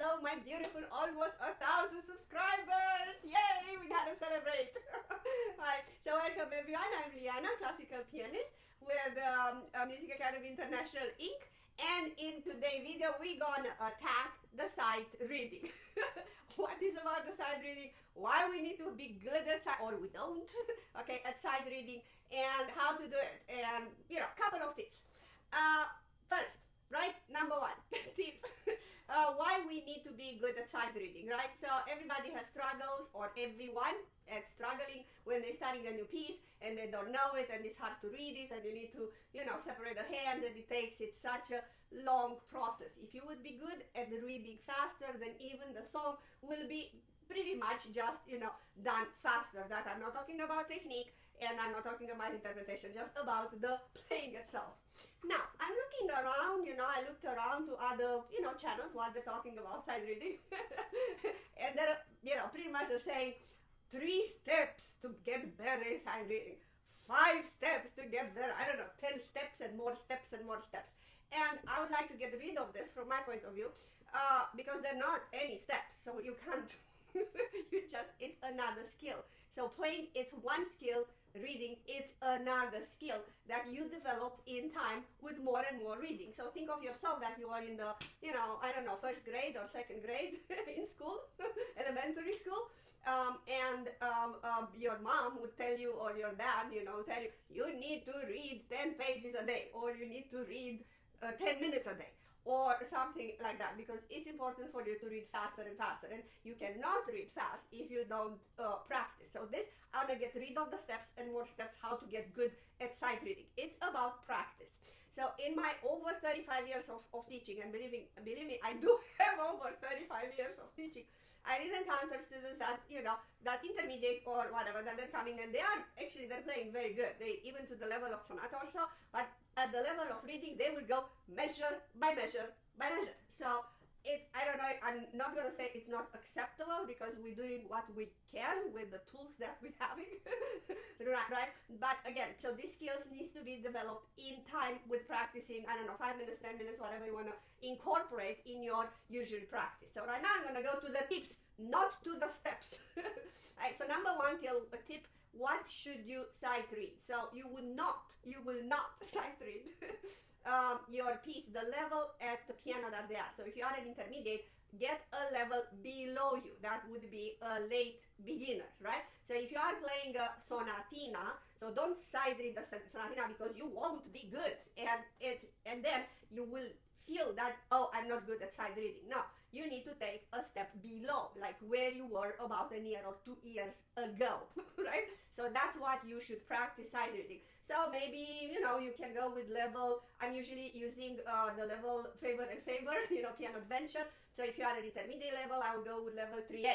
hello, my beautiful almost 1,000 subscribers. Yay, we gotta celebrate. Hi, so welcome everyone. I'm Liana, classical pianist with Music Academy International Inc. And in today's video, we're gonna attack the sight reading. What is about the sight reading? Why we need to be good at sight, or we don't, okay, at sight reading, and how to do it, and a couple of tips. First, right, number one tip. Why we need to be good at sight reading, right? So everybody has struggles, or everyone is struggling when they're starting a new piece and they don't know it and it's hard to read it and you need to, separate the hands and it's such a long process. If you would be good at reading faster, then even the song will be pretty much just, done faster. That I'm not talking about technique and I'm not talking about interpretation, just about the playing itself. Now, I'm looking around, I looked around to other, channels while they're talking about sight reading. And they're, pretty much they're saying 3 steps to get better in sight reading, 5 steps to get better, 10 steps and more steps and more steps. And I would like to get rid of this from my point of view, because they're not any steps, so you can't, it's another skill. So playing, it's one skill. Reading, it's another skill that you develop in time with more and more reading. So think of yourself that you are in the, first grade or second grade in school, elementary school, and your mom would tell you, or your dad, tell you, you need to read 10 pages a day, or you need to read 10 minutes a day, or something like that, because it's important for you to read faster and faster, and you cannot read fast if you don't practice. So this, I'm gonna get rid of the steps and more steps how to get good at sight reading. It's about practice. So in my over 35 years of teaching, and believe me, I do have over 35 years of teaching, I did encounter students that, that intermediate or whatever, that they're coming and they're playing very good. They even to the level of sonata or so, but at the level of reading, they will go measure by measure by measure. So it's, I don't know, I'm not going to say it's not acceptable, because we're doing what we can with the tools that we're having, right? But again, so these skills needs to be developed in time with practicing, 5 minutes, 10 minutes, whatever you want to incorporate in your usual practice. So right now I'm going to go to the tips, not to the steps. Right, so number one tip, what should you sight read? So you will not sight read your piece, the level at the piano that they are. So if you are an intermediate, get a level below you. That would be a late beginner, right? So if you are playing a sonatina, so don't sight read the sonatina, because you won't be good, and then you will feel that, oh, I'm not good at sight reading. No, you need to take a step below, like where you were about a year or 2 years ago, right? So that's what you should practice sight reading. So maybe, you can go with level, I'm usually using the level Faber and Faber, piano adventure. So if you are at intermediate level, I would go with level 3A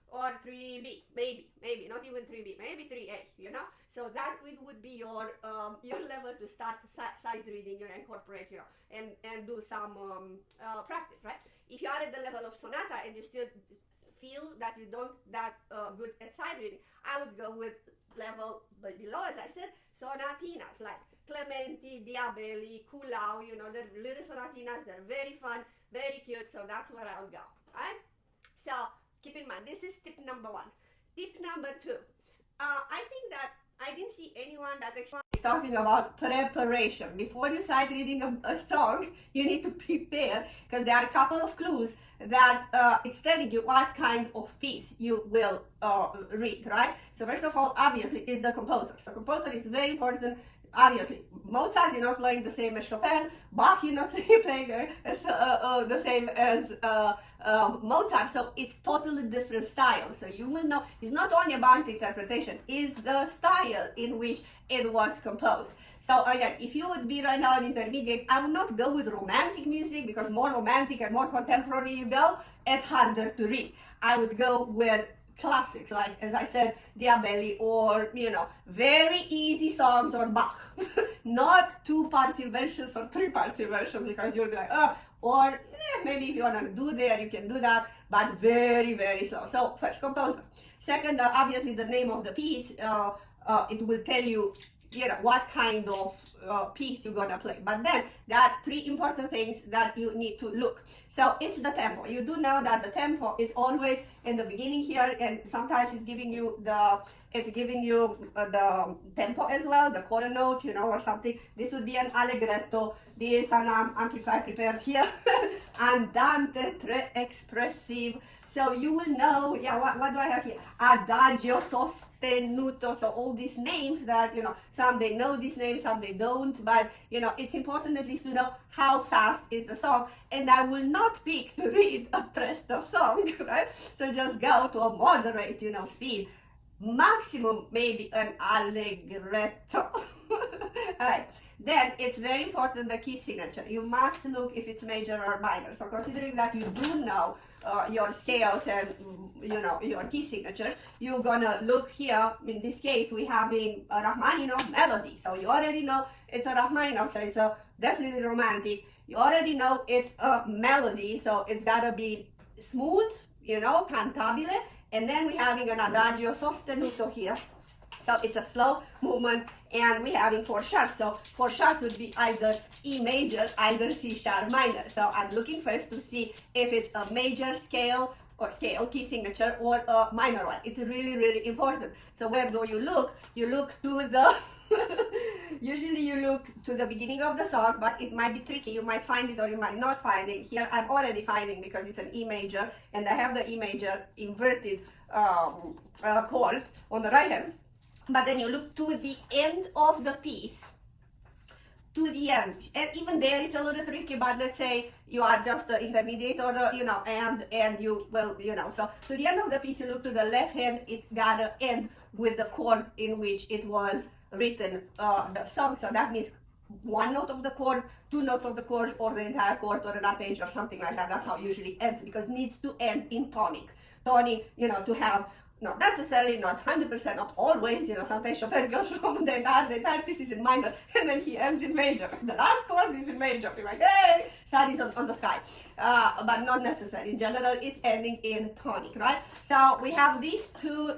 or 3B, maybe, not even 3B, maybe 3A, So that would be your level to start sight reading, incorporate, and do some practice, right? If you are at the level of sonata and you still feel that you don't that good at sight reading, I would go with level below, as I said, sonatinas like Clementi, Diabelli, Culau, they're little sonatinas, they're very fun, very cute, so that's where I would go, right? So keep in mind, this is tip number 1. Tip number 2, I think that I didn't see anyone that actually is talking about preparation. Before you start reading a song, you need to prepare, because there are a couple of clues that it's telling you what kind of piece you will read, right? So first of all, obviously, is the composer. So composer is very important. Obviously, Mozart, you're not playing the same as Chopin. Bach, you're not playing the same as Mozart. So it's totally different style. So you will know it's not only about the interpretation, it's the style in which it was composed. So again, if you would be right now an intermediate, I would not go with romantic music, because more romantic and more contemporary you go, it's harder to read. I would go with classics, like, as I said, Diabelli, or, very easy songs, or Bach. Not 2-part inventions or 3-part inventions, because you'll be like, or maybe if you want to do there, you can do that, but very, very slow. So first, composer. Second, obviously, the name of the piece, it will tell you what kind of piece you're gonna play. But then there are three important things that you need to look. So it's the tempo. You do know that the tempo is always in the beginning here, and sometimes it's giving you the tempo as well, the quarter note, or something. This would be an allegretto. This is an amplifier prepared here. Andante, tre expressive. So you will know, what do I have here? Adagio, sostenuto. So all these names that, some they know these names, some they don't. But, it's important at least to know how fast is the song. And I will not pick to read a presto song, right? So just go to a moderate, speed. Maximum maybe an allegretto. Right. Then it's very important the key signature. You must look if it's major or minor. So considering that you do know your scales and your key signatures, you're gonna look here. In this case, we having a Rachmaninoff melody. So you already know it's a Rachmaninoff, so it's a definitely romantic. You already know it's a melody, so it's gotta be smooth, cantabile. And then we're having an adagio sostenuto here. So it's a slow movement, and we're having 4 sharps. So 4 sharps would be either E major, either C sharp minor. So I'm looking first to see if it's a major scale or scale key signature or a minor one. It's really, really important. So where do you look? You look to the usually you look to the beginning of the song, but it might be tricky. You might find it or you might not find it. Here I'm already finding because it's an E major, and I have the E major inverted chord on the right hand. But then you look to the end of the piece, to the end, and even there it's a little tricky. But let's say you are just the intermediate, or and you so to the end of the piece, you look to the left hand. It gotta end with the chord in which it was written, the song. So that means 1 note of the chord, 2 notes of the chords, or the entire chord, or an arpeggio or something like that. That's how it usually ends, because it needs to end in tonic. Tonic, to have. Not necessarily, not 100%, not always, sometimes Chopin goes from the entire piece is in minor, and then he ends in major. The last chord is in major. You're like, hey, sun is on the sky. But not necessarily. In general, it's ending in tonic, right? So we have these 2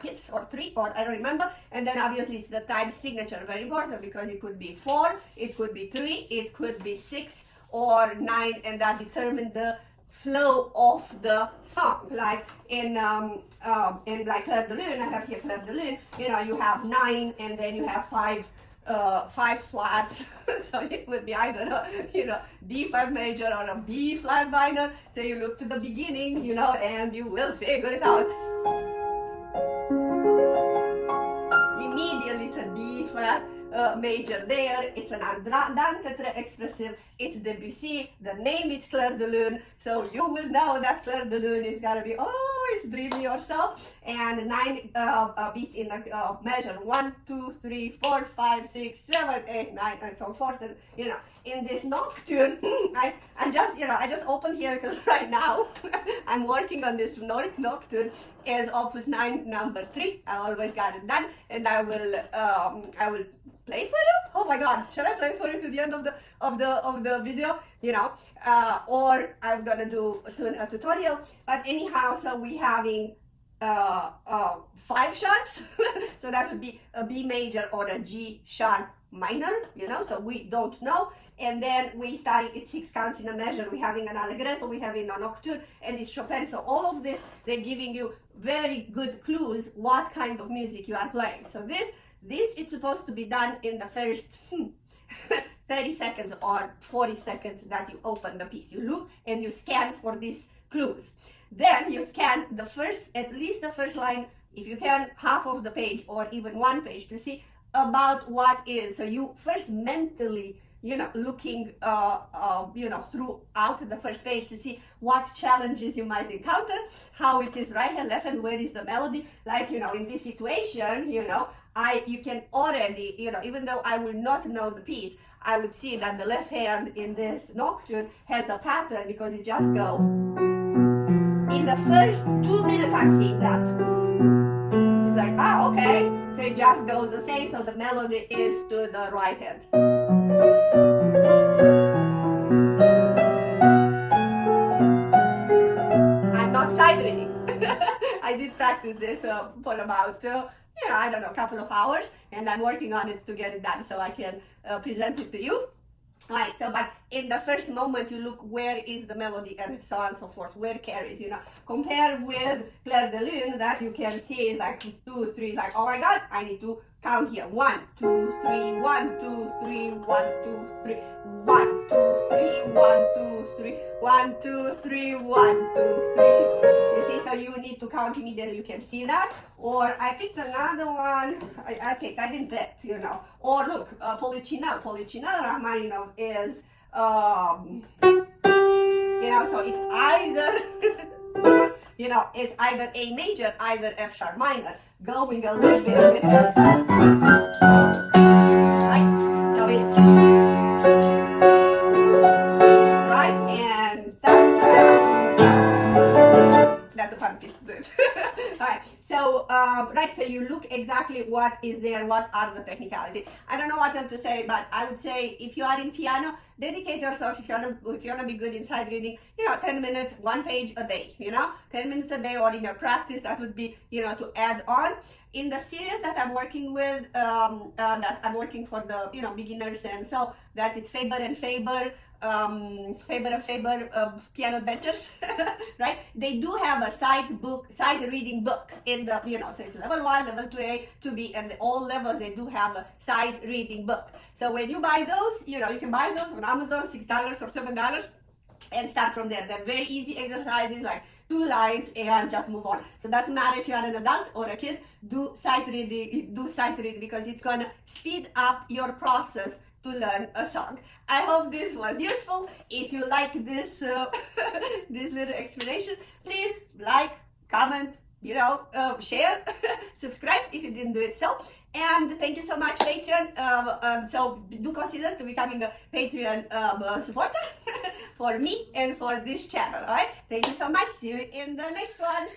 tips, or 3, or I don't remember. And then obviously it's the time signature, very important, because it could be 4, it could be 3, it could be 6 or 9, and that determines the flow of the song. Like in like Clair de Lune, I have here Clair de Lune, you have 9 and then you have 5 flats. So it would be either a D5 major or a B flat minor. So you look to the beginning, and you will figure it out. Immediately it's a D flat major there. It's an andante tre expressive. It's Debussy. The name is Clair de Lune, so you will know that Clair de Lune is gonna be always dreamy or so. And 9 beats in the measure 1, 2, 3, 4, 5, 6, 7, 8, 9, and so forth. And in this nocturne, I just opened here because right now I'm working on this nocturne as Opus 9 number 3. I always got it done, and I will play it for you. Oh my God, should I play it for you to the end of the video? Or I'm gonna do soon a tutorial. But anyhow, so we having 5 sharps. So that would be a B major or a G sharp minor. So we don't know. And then we starting at 6 counts in a measure. We're having an allegretto, we're having a nocturne, and it's Chopin. So all of this, they're giving you very good clues what kind of music you are playing. So this it's supposed to be done in the first 30 seconds or 40 seconds that you open the piece. You look and you scan for these clues. Then you scan at least the first line, if you can, half of the page or even 1 page, to see about what is. So you first mentally looking throughout the first page to see what challenges you might encounter, how it is right hand, left hand, where is the melody. Like, in this situation, you can already, even though I will not know the piece, I would see that the left hand in this nocturne has a pattern, because it just goes. In the first 2 minutes, I'm seeing that. It's like, okay. So it just goes the same, so the melody is to the right hand. I'm not sight reading. I did practice this for about I don't know, a couple of hours, and I'm working on it to get it done so I can present it to you. Right, so but in the first moment you look where is the melody and so on and so forth, where carries, compare with Clair de Lune that you can see is like 2, 3, it's like, oh my god, I need to count here, 1, 2, 3, 1, 2, 3, 1, 2, 3, 1, 2, 3, 1, 2, 3, 1, 2, 3, 1, 2, 3. You see, so you need to count immediately, you can see that. Or I picked another one, I didn't bet, Or look, Polichinelle Rachmaninoff is, so it's either, it's either A major, either F sharp minor, going a little bit, right? So it's, right, and that's a fun piece to do it. Alright, so so you look exactly what is there, what are the technicalities. I don't know what else to say, but I would say if you are in piano, dedicate yourself, if you want to be good in sight reading, 10 minutes, 1 page a day, 10 minutes a day, or in your practice, that would be, to add on. In the series that I'm working with, that I'm working for the, beginners, and so that it's Faber and Faber, piano adventures, right? They do have a sight reading book in the, so it's level 1, level 2A, 2B, and all levels they do have a sight reading book. So when you buy those, you can buy those on Amazon, $6 or $7, and start from there. They're very easy exercises, like 2 lines and just move on. So it doesn't matter if you are an adult or a kid, do sight reading because it's gonna speed up your process to learn a song. I hope this was useful. If you like this this little explanation, please like, comment, share, subscribe if you didn't do it so. And thank you so much, Patreon. So do consider to becoming a Patreon supporter for me and for this channel. All right. Thank you so much. See you in the next one.